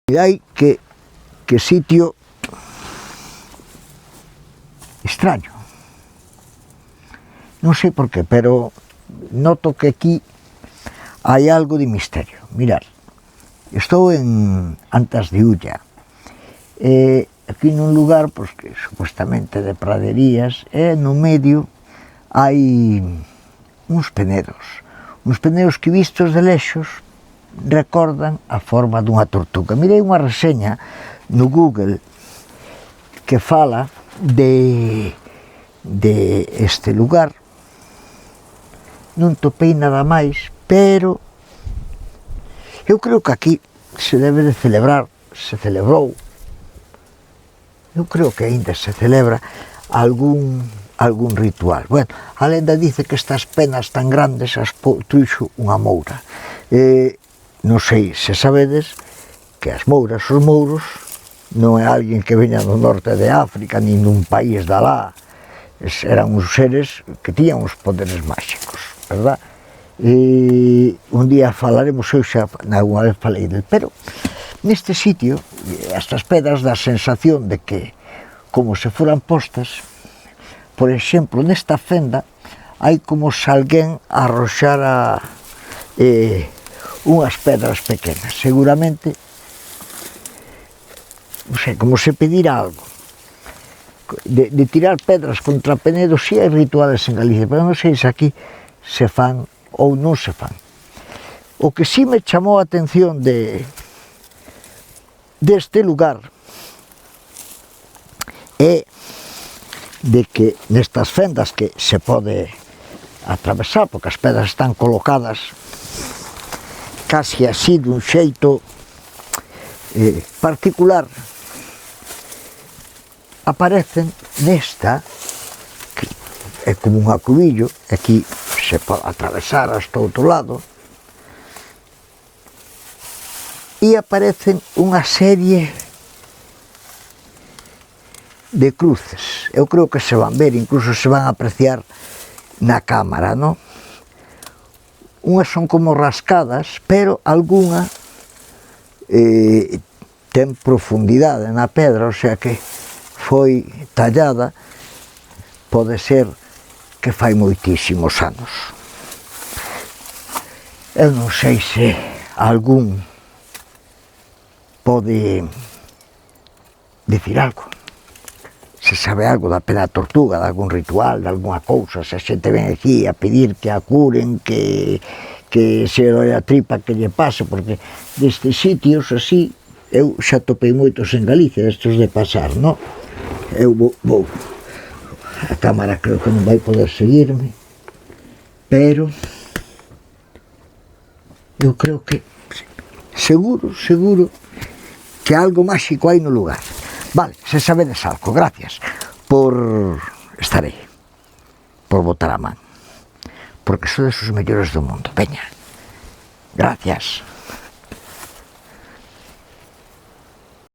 Mirad que sitio extraño. Non sei por qué, pero noto que aquí hai algo de misterio. Mirad, estou en Antas de Ulla, aquí nun lugar pois, que supuestamente de praderías, e no medio hai uns penedos que vistos de lexos recordan a forma dunha tortuga. Mirei unha reseña no Google que fala de este lugar, non topei nada máis, pero eu creo que aquí se debe de celebrar, se celebrou, eu creo que aínda se celebra algún ritual. Bueno, a lenda dice que estas penas tan grandes as truxo unha moura. Non sei se sabedes que as mouras, os mouros, non é alguén que veña do norte de África, nin dun país de alá, eran uns seres que tiñan uns poderes máxicos, verdad? Un día falaremos, eu xa alguna vez falei del, pero neste sitio, estas pedras dá a sensación de que, como se foran postas, por exemplo, nesta fenda, hai como se alguén arroxara unhas pedras pequenas, seguramente, non sei, como se pedira algo, de tirar pedras contra penedos. Si hai rituales en Galicia, pero non sei se aquí se fan ou non se fan. O que si me chamou a atención deste lugar é de que nestas fendas que se pode atravesar, porque as pedras están colocadas casi así dun xeito particular, aparecen nesta, que é como un acubillo, aquí se pode atravesar hasta outro lado, e aparecen unha serie de cruces. Eu creo que se van ver, incluso se van apreciar na cámara, non? Unhas son como rascadas, pero algunha ten profundidade na pedra, o sea que foi tallada, pode ser que fai moitísimos anos. Eu non sei se algún pode dicir algo, se sabe algo da pena tortuga, de algún ritual, de alguna cousa, se a xente ven aquí a pedir que a curen, que se doi a tripa que lle pase, porque destes sitios así, eu xa topei moitos en Galicia, estes de pasar, non? Eu vou, a cámara creo que non vai poder seguirme, pero eu creo que seguro que algo máxico hai no lugar. Vale, se sabedes algo, gracias por estar aí, por botar a man, porque sodes os mellores do mundo. Veña, gracias.